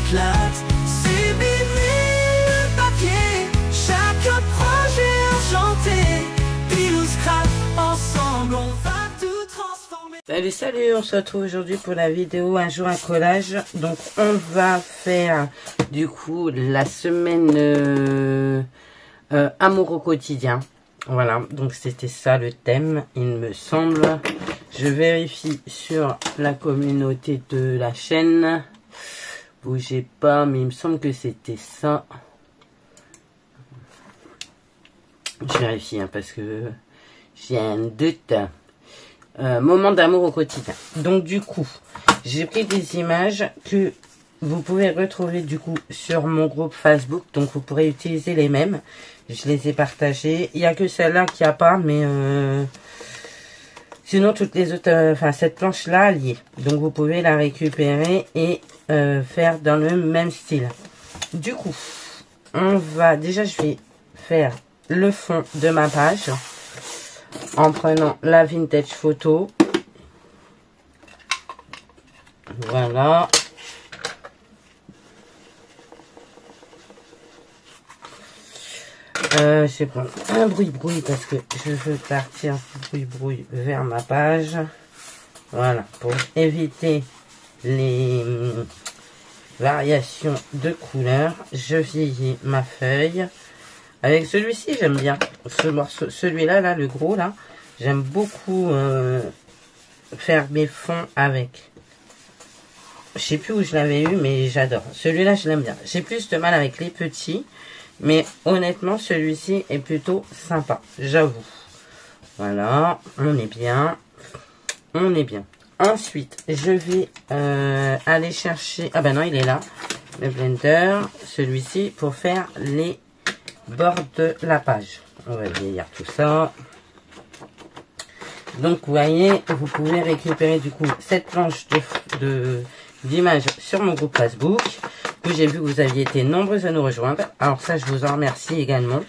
éclate. C'est vinyle, papier, chaque projet enchanté. Pile ou scrap, ensemble on va tout transformer. Salut, on se retrouve aujourd'hui pour la vidéo un jour un collage. Donc on va faire du coup la semaine amour au quotidien. Voilà, donc c'était ça le thème, il me semble. Je vérifie sur la communauté de la chaîne. Bougez pas, mais il me semble que c'était ça. Je vérifie hein, parce que j'ai un doute. Moment d'amour au quotidien. Donc du coup, j'ai pris des images que vous pouvez retrouver du coup sur mon groupe Facebook. Donc vous pourrez utiliser les mêmes. Je les ai partagées. Il n'y a que celle-là qui a pas, mais sinon toutes les autres, enfin cette planche-là alliée. Donc vous pouvez la récupérer et faire dans le même style. Du coup, on va déjà, je vais faire le fond de ma page en prenant la vintage photo. Voilà. Je vais prendre un bruit-bruit parce que je veux partir bruit-bruit vers ma page. Voilà, pour éviter les variations de couleurs. Je vieillis ma feuille. Avec celui-ci, j'aime bien. Ce morceau, celui-là, là, le gros, là, j'aime beaucoup faire mes fonds avec. Je sais plus où je l'avais eu, mais j'adore. Celui-là, je l'aime bien. J'ai plus de mal avec les petits. Mais honnêtement, celui-ci est plutôt sympa, j'avoue. Voilà, on est bien. On est bien. Ensuite, je vais aller chercher... Ah ben non, il est là. Le blender, celui-ci, pour faire les bords de la page. On va vieillir tout ça. Donc, vous voyez, vous pouvez récupérer du coup cette planche d'images sur mon groupe Facebook. J'ai vu que vous aviez été nombreux à nous rejoindre. Alors ça, je vous en remercie également.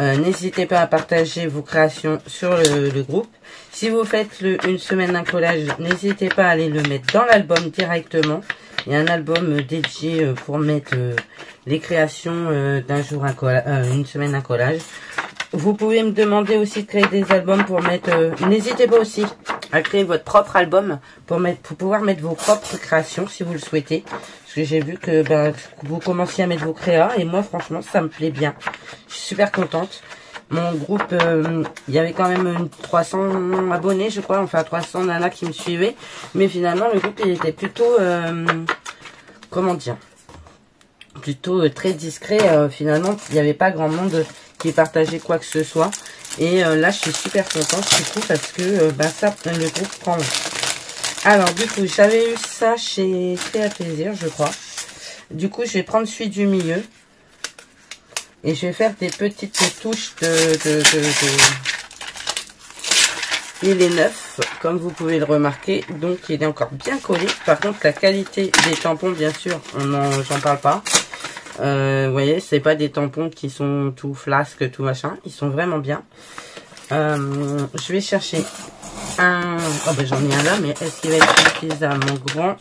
N'hésitez pas à partager vos créations sur le groupe. Si vous faites une semaine d'un collage, n'hésitez pas à aller le mettre dans l'album directement. Il y a un album dédié pour mettre les créations d'un jour une semaine d'un collage. Vous pouvez me demander aussi de créer des albums pour mettre... N'hésitez pas aussi à créer votre propre album pour pouvoir mettre vos propres créations si vous le souhaitez. Parce que j'ai vu que vous commenciez à mettre vos créas et moi franchement ça me plaît bien. Je suis super contente. Mon groupe, il y avait quand même 300 abonnés je crois, enfin 300 nanas qui me suivaient. Mais finalement le groupe il était plutôt, comment dire, plutôt très discret. Finalement il n'y avait pas grand monde qui partageait quoi que ce soit. Et là je suis super contente du coup parce que ça, le groupe prend. Alors du coup j'avais eu ça chez Créa Plaisir je crois. Du coup je vais prendre celui du milieu. Et je vais faire des petites touches Il est neuf comme vous pouvez le remarquer. Donc il est encore bien collé. Par contre la qualité des tampons bien sûr j'en parle pas. Vous voyez c'est pas des tampons qui sont tout flasque tout machin. Ils sont vraiment bien. Je vais chercher un... Oh ben j'en ai un là, mais est-ce qu'il va être suffisamment grand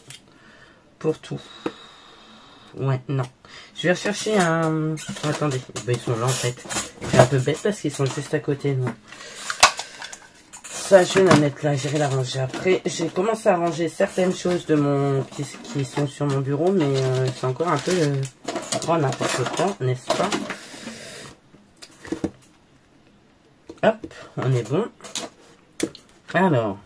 pour tout? Ouais, non. Je vais rechercher un... Attendez, ben, ils sont là en fait. C'est un peu bête parce qu'ils sont juste à côté de moi. Ça, je vais la mettre là, j'irai la ranger après. J'ai commencé à ranger certaines choses de qui sont sur mon bureau, mais c'est encore un peu grand n'importe quoi, n'est-ce pas? Hop, on est bon. Alors,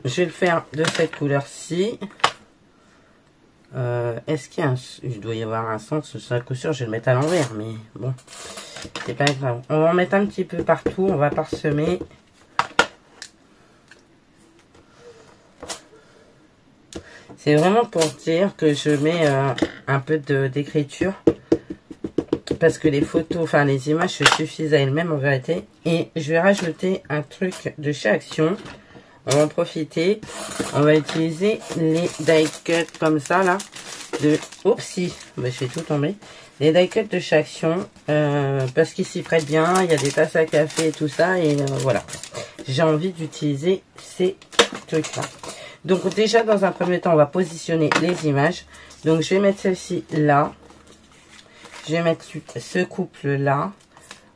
je vais le faire de cette couleur-ci. Est-ce qu'il y a un... Il doit y avoir un sens, sur la coup sûr, je vais le mettre à l'envers, mais bon, c'est pas grave. On va en mettre un petit peu partout, on va parsemer. C'est vraiment pour dire que je mets un peu d'écriture. Parce que les photos, enfin les images se suffisent à elles-mêmes en vérité. Et je vais rajouter un truc de chez Action. On va en profiter. On va utiliser les die cuts comme ça là. Oupsie, je fais tout tomber. Les die cuts de chez Action. Parce qu'ils s'y prêtent bien. Il y a des tasses à café et tout ça. Et voilà. J'ai envie d'utiliser ces trucs là. Donc déjà, dans un premier temps, on va positionner les images. Donc je vais mettre celle-ci là. Je vais mettre ce couple là.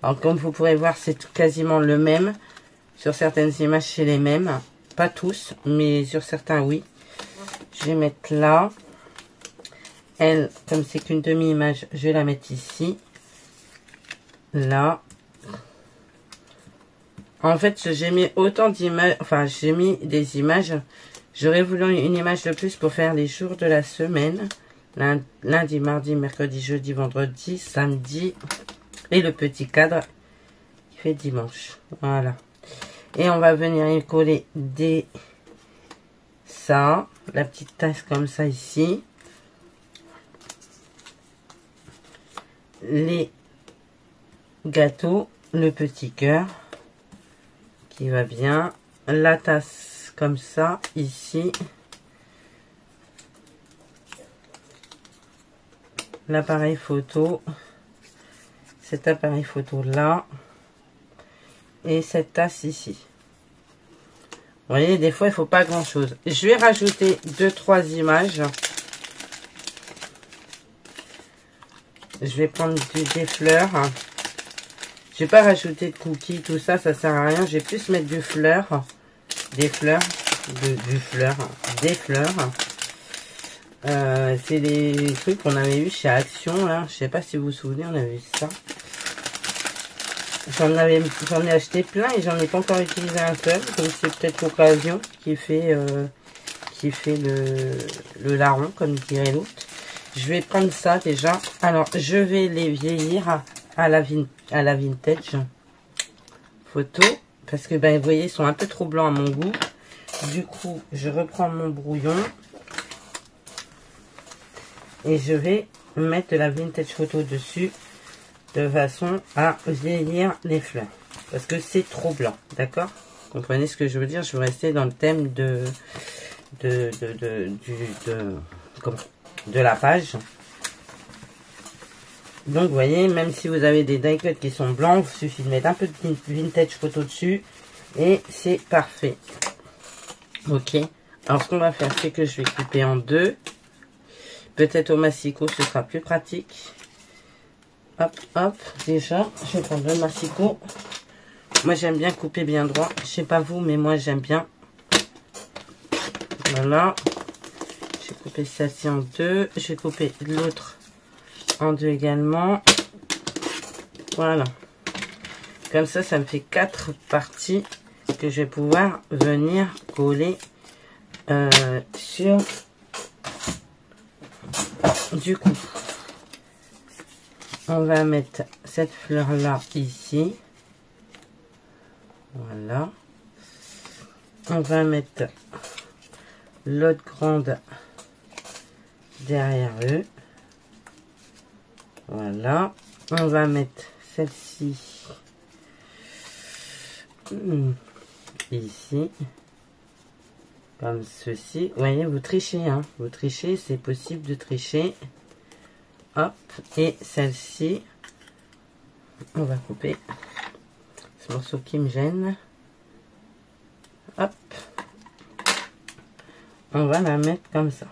Alors comme vous pourrez voir, c'est quasiment le même. Sur certaines images, c'est les mêmes. Pas tous, mais sur certains, oui. Je vais mettre là. Elle, comme c'est qu'une demi-image, je vais la mettre ici. Là. En fait, j'ai mis autant d'images. Enfin, j'ai mis des images. J'aurais voulu une image de plus pour faire les jours de la semaine. Lundi, mardi, mercredi, jeudi, vendredi, samedi. Et le petit cadre qui fait dimanche. Voilà. Et on va venir y coller ça. La petite tasse comme ça ici. Les gâteaux. Le petit cœur. Qui va bien. La tasse comme ça ici. L'appareil photo. Cet appareil photo là. Et cette tasse ici. Vous voyez, des fois, il ne faut pas grand chose. Je vais rajouter 2-3 images. Je vais prendre des fleurs. Je vais pas rajouter de cookies, tout ça, ça sert à rien. Je vais plus mettre des fleurs. Des fleurs. Des fleurs. C'est des trucs qu'on avait eu chez Action, là. Je sais pas si vous vous souvenez, on avait vu ça. J'en ai acheté plein et j'en ai pas encore utilisé un seul. Donc c'est peut-être l'occasion qui fait le larron, comme dirait l'autre. Je vais prendre ça déjà. Alors je vais les vieillir à la vintage photo. Parce que ben vous voyez, ils sont un peu trop blancs à mon goût. Du coup, je reprends mon brouillon. Et je vais mettre de la vintage photo dessus. De façon à vieillir les fleurs. Parce que c'est trop blanc. D'accord? Comprenez ce que je veux dire? Je veux rester dans le thème de la page. Donc, vous voyez, même si vous avez des die cuts qui sont blancs, il suffit de mettre un peu de vintage photo dessus. Et c'est parfait. Ok. Alors, ce qu'on va faire, c'est que je vais couper en deux. Peut-être au massicot, ce sera plus pratique. Hop, hop, déjà, je vais prendre le massicot. Moi, j'aime bien couper bien droit. Je sais pas vous, mais moi, j'aime bien. Voilà. Je vais couper celle-ci en deux. Je vais couper l'autre en deux également. Voilà. Comme ça, ça me fait 4 parties que je vais pouvoir venir coller sur du coup. On va mettre cette fleur là ici. Voilà. On va mettre l'autre grande derrière eux. Voilà. On va mettre celle-ci ici. Comme ceci. Vous voyez, vous trichez. Hein. Vous trichez, c'est possible de tricher. Hop, et celle-ci, on va couper ce morceau qui me gêne. Hop, on va la mettre comme ça,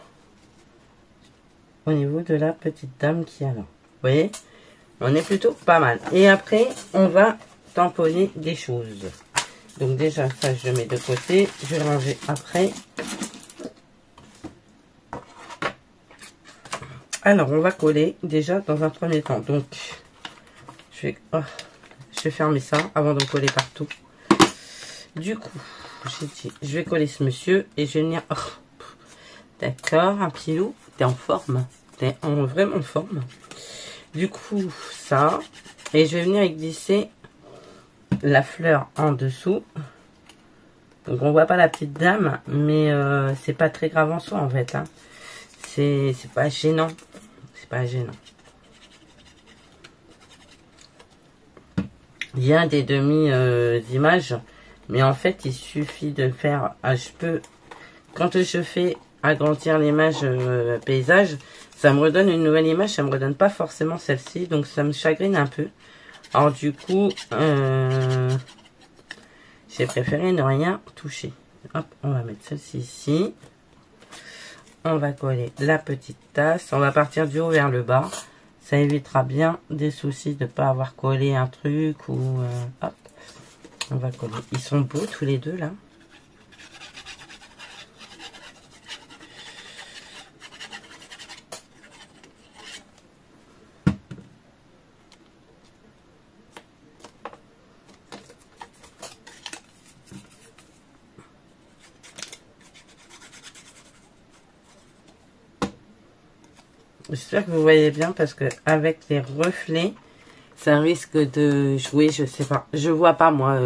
au niveau de la petite dame qui est là. Vous voyez, on est plutôt pas mal. Et après, on va tamponner des choses. Donc déjà, ça, je le mets de côté. Je vais le ranger après. Alors, on va coller déjà dans un premier temps. Donc, je vais fermer ça avant de coller partout. Du coup, j'ai dit, je vais coller ce monsieur et je vais venir... Oh, d'accord, un petit loup, t'es en forme. T'es vraiment en forme. Du coup, ça. Et je vais venir glisser la fleur en dessous. Donc, on voit pas la petite dame, mais c'est pas très grave en soi, en fait. Hein. C'est pas gênant. C'est pas gênant. Il y a des demi-images. Mais en fait, il suffit de faire... Quand je fais agrandir l'image paysage, ça me redonne une nouvelle image. Ça me redonne pas forcément celle-ci. Donc, ça me chagrine un peu. Alors, du coup... j'ai préféré ne rien toucher. Hop, on va mettre celle-ci ici. On va coller la petite tasse. On va partir du haut vers le bas. Ça évitera bien des soucis de ne pas avoir collé un truc ou... hop, on va coller. Ils sont beaux tous les deux là. J'espère que vous voyez bien parce que avec les reflets, ça risque de jouer, je sais pas. Je vois pas moi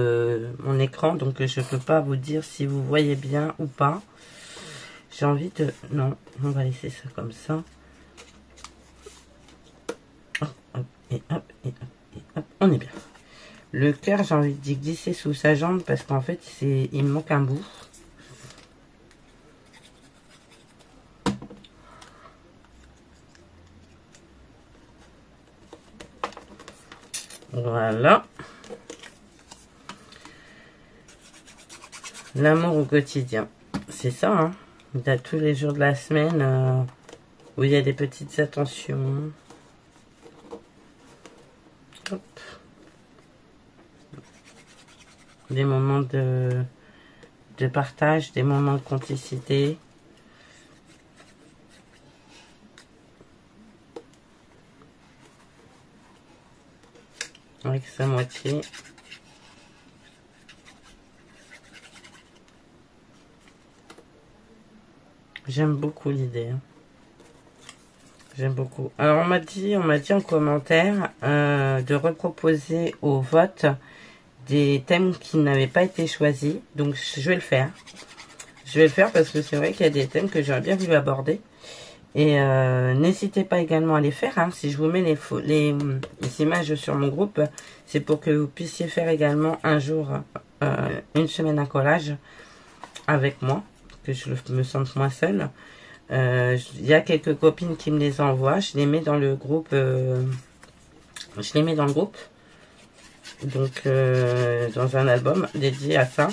mon écran, donc je peux pas vous dire si vous voyez bien ou pas. J'ai envie de... Non, on va laisser ça comme ça. Hop, hop, et hop, et hop, et hop. On est bien. Le cœur, j'ai envie d'y glisser sous sa jambe parce qu'en fait, il me manque un bout. Voilà. L'amour au quotidien. C'est ça, hein. Il y a tous les jours de la semaine où il y a des petites attentions. Hop. Des moments de partage, des moments de complicité. Avec sa moitié. J'aime beaucoup l'idée. Hein. J'aime beaucoup. Alors on m'a dit en commentaire de reproposer au vote des thèmes qui n'avaient pas été choisis. Donc je vais le faire. Je vais le faire parce que c'est vrai qu'il y a des thèmes que j'aurais bien voulu aborder. Et n'hésitez pas également à les faire. Hein. Si je vous mets les images sur mon groupe, c'est pour que vous puissiez faire également un jour, une semaine un collage avec moi, que je me sente moins seule. Il y a quelques copines qui me les envoient. Je les mets dans le groupe. Donc dans un album dédié à ça.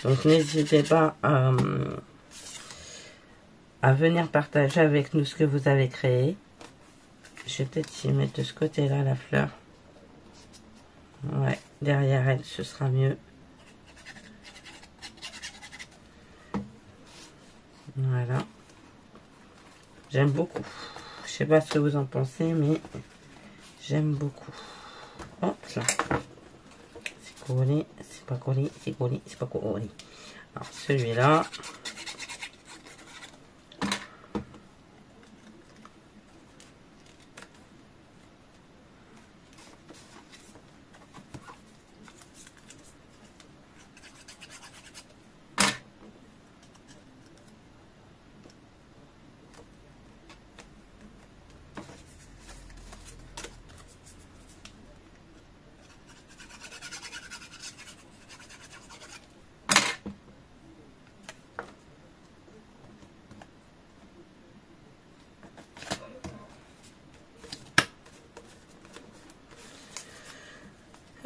Donc n'hésitez pas à venir partager avec nous ce que vous avez créé. Je vais peut-être y mettre de ce côté-là la fleur. Ouais, derrière elle, ce sera mieux. Voilà. J'aime beaucoup. Je sais pas ce que vous en pensez, mais j'aime beaucoup. Hop là. C'est collé, c'est pas collé, c'est collé, c'est pas collé. Alors celui-là.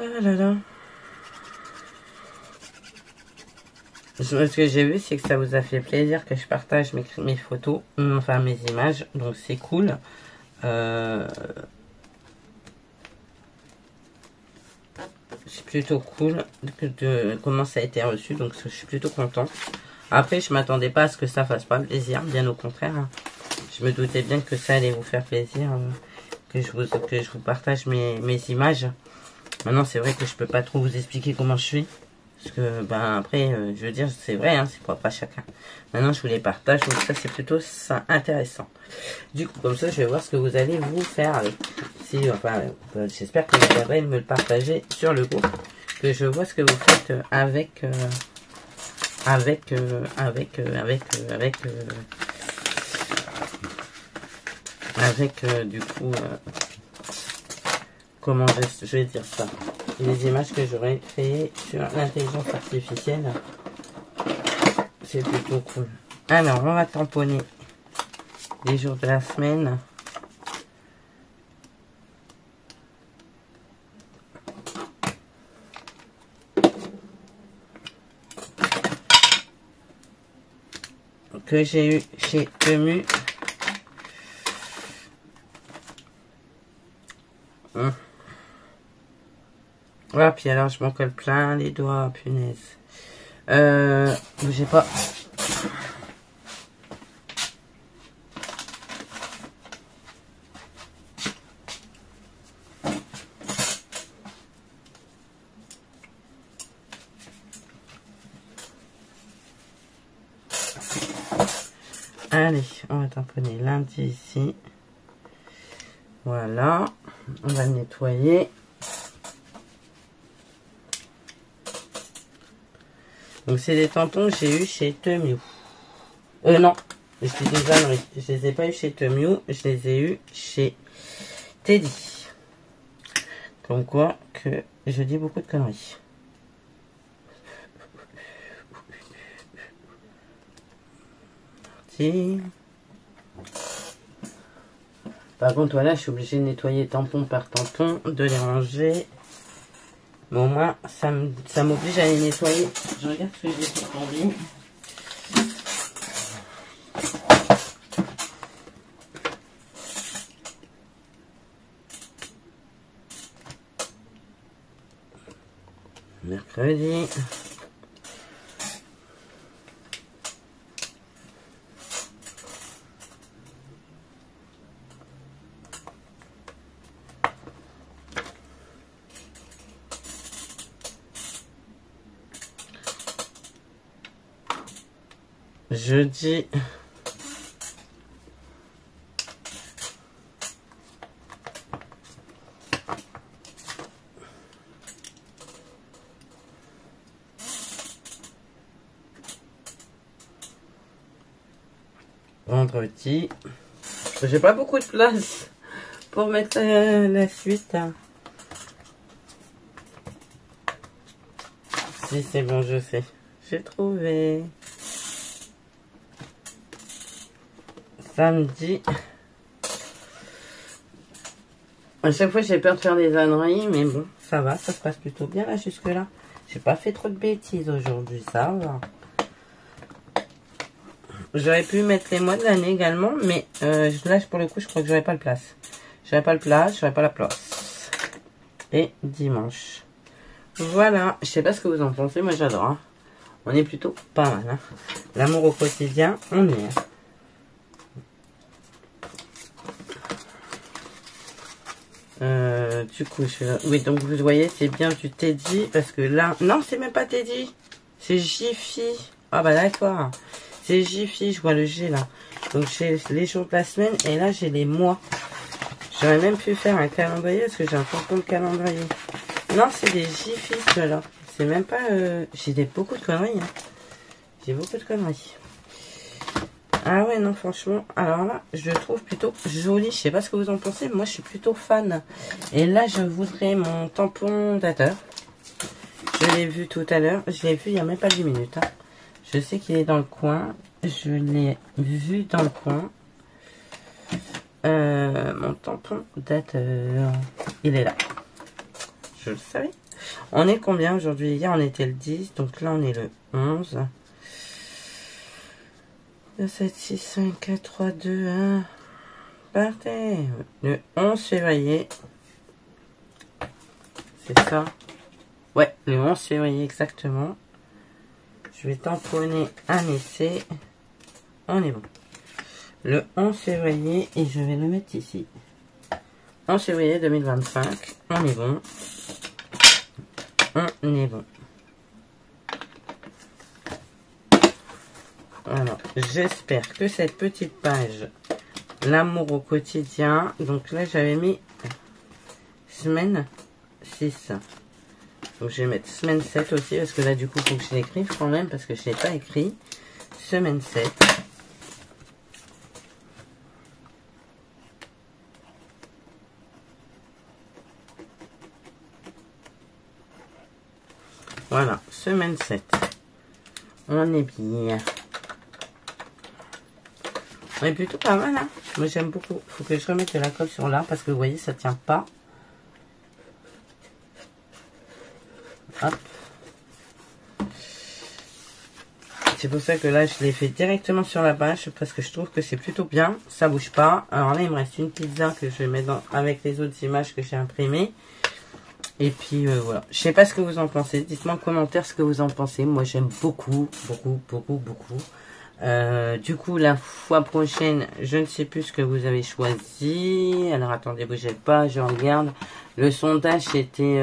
Ah là là. Ce que j'ai vu, c'est que ça vous a fait plaisir que je partage mes photos, enfin mes images, donc c'est cool. C'est plutôt cool de comment ça a été reçu, donc je suis plutôt content. Après, je m'attendais pas à ce que ça fasse pas plaisir, bien au contraire. Je me doutais bien que ça allait vous faire plaisir, que je vous partage mes images. Maintenant, c'est vrai que je peux pas trop vous expliquer comment je suis. Parce que, ben, après, je veux dire, c'est vrai, hein, c'est propre à chacun. Maintenant, je vous les partage, donc ça, c'est plutôt intéressant. Du coup, comme ça, je vais voir ce que vous allez vous faire avec. Si, enfin, j'espère que vous viendrez me le partager sur le groupe. Que je vois ce que vous faites avec du coup, comment je vais dire ça, les images que j'aurais créées sur l'intelligence artificielle. C'est plutôt cool. Alors, on va tamponner les jours de la semaine. que j'ai eu chez Temu. Ah, puis alors je m'en colle plein les doigts, punaise. Bougez pas. Allez, on va tamponner lundi ici. Voilà, on va le nettoyer. Donc c'est des tampons que j'ai eu chez Temu. Non, je dis des âneries. Je les ai pas eu chez Temu, je les ai eu chez Teddy. Comme quoi que je dis beaucoup de conneries. Par contre, voilà, je suis obligée de nettoyer tampon par tampon, de les ranger. Mais au moins, ça m'oblige à les nettoyer. Je regarde ce que j'ai fait en ligne. Mercredi. Jeudi. Vendredi. J'ai pas beaucoup de place pour mettre la suite. Si c'est bon, je sais. J'ai trouvé. Samedi. À chaque fois, j'ai peur de faire des âneries, mais bon, ça va, ça se passe plutôt bien là jusque-là. J'ai pas fait trop de bêtises aujourd'hui, ça va. J'aurais pu mettre les mois de l'année également, mais là, pour le coup, je crois que j'aurais pas le place. J'aurais pas le place, j'aurais pas la place. Et dimanche. Voilà, je sais pas ce que vous en pensez, moi j'adore. Hein. On est plutôt pas mal. Hein. L'amour au quotidien, on y est. Du coup, oui, donc vous voyez, c'est bien du Teddy, parce que là, non, c'est même pas Teddy, c'est Jiffy. Ah bah d'accord, c'est Jiffy, je vois le G là. Donc j'ai les jours de la semaine, et là j'ai les mois. J'aurais même pu faire un calendrier, parce que j'ai un tampon de calendrier. Non, c'est des Jiffy, ceux-là. C'est même pas... J'ai beaucoup de conneries, hein. J'ai beaucoup de conneries. Ah ouais, non, franchement, alors là, je le trouve plutôt joli. Je sais pas ce que vous en pensez, mais moi, je suis plutôt fan. Et là, je voudrais mon tampon dateur. Je l'ai vu tout à l'heure. Je l'ai vu il n'y a même pas 10 minutes. Hein. Je sais qu'il est dans le coin. Je l'ai vu dans le coin. Mon tampon dateur. Il est là. Je le savais. On est combien aujourd'hui? Hier, on était le 10. Donc là, on est le 11. 2, 7, 6, 5, 4, 3, 2, 1. Partez. Le 11 février. C'est ça. Ouais, le 11 février exactement. Je vais tamponner un essai. On est bon. Le 11 février et je vais le mettre ici. 11 février 2025. On est bon. On est bon. Alors, j'espère que cette petite page, l'amour au quotidien, donc là j'avais mis semaine 6. Donc je vais mettre semaine 7 aussi, parce que là du coup il faut que je l'écrive quand même, parce que je ne l'ai pas écrit. Semaine 7. Voilà, semaine 7. On est bien. On est plutôt pas mal, hein. Moi j'aime beaucoup. Faut que je remette de la colle sur là, parce que vous voyez, ça tient pas. Hop. c'est pour ça que là, je l'ai fait directement sur la page, parce que je trouve que c'est plutôt bien. Ça bouge pas. Alors là, il me reste une pizza que je vais mettre avec les autres images que j'ai imprimées. Et puis, voilà. Je sais pas ce que vous en pensez. Dites-moi en commentaire ce que vous en pensez. Moi, j'aime beaucoup, beaucoup, beaucoup, beaucoup. Du coup, la fois prochaine, je ne sais plus ce que vous avez choisi. Alors, attendez, bougez pas, je regarde. Le sondage, c'était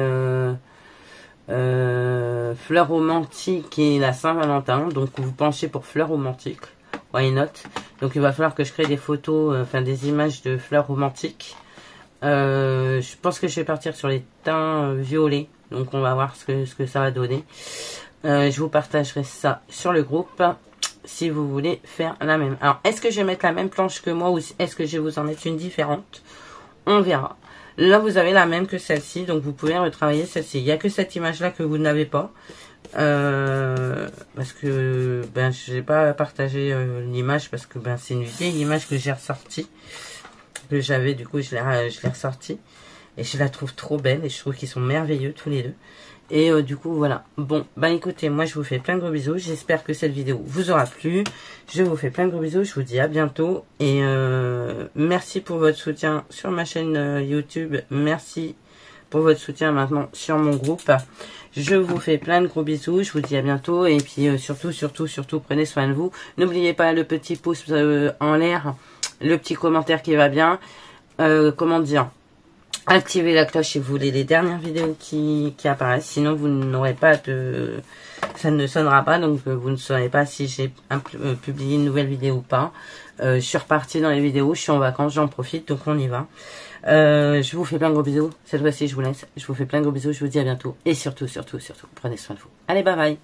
fleurs romantiques et la Saint-Valentin. Donc, vous penchez pour fleurs romantiques. Why not? Donc, il va falloir que je crée des photos, enfin, des images de fleurs romantiques. Je pense que je vais partir sur les teints violets. Donc, on va voir ce que ça va donner. Je vous partagerai ça sur le groupe. Si vous voulez faire la même. Alors, est-ce que je vais mettre la même planche que moi ou est-ce que je vais vous en mettre une différente? On verra. Là, vous avez la même que celle-ci, donc vous pouvez retravailler celle-ci. Il n'y a que cette image-là que vous n'avez pas. Parce que ben, je n'ai pas partagé l'image parce que ben, c'est une vieille image que j'ai ressortie. Que j'avais, du coup, je l'ai ressortie. Et je la trouve trop belle et je trouve qu'ils sont merveilleux tous les deux. Et du coup, voilà. Bon, bah écoutez, moi je vous fais plein de gros bisous. J'espère que cette vidéo vous aura plu. Je vous fais plein de gros bisous. Je vous dis à bientôt. Et merci pour votre soutien sur ma chaîne YouTube. Merci pour votre soutien maintenant sur mon groupe. Je vous fais plein de gros bisous. Je vous dis à bientôt. Et puis surtout, prenez soin de vous. N'oubliez pas le petit pouce en l'air. Le petit commentaire qui va bien. Comment dire ? Activez la cloche si vous voulez les dernières vidéos qui apparaissent. Sinon, vous n'aurez pas de... Ça ne sonnera pas, donc vous ne saurez pas si j'ai publié une nouvelle vidéo ou pas. Je suis repartie dans les vidéos, je suis en vacances, j'en profite, donc on y va. Je vous fais plein de gros bisous. Cette fois-ci, je vous laisse. Je vous fais plein de gros bisous, je vous dis à bientôt. Et surtout, prenez soin de vous. Allez, bye bye.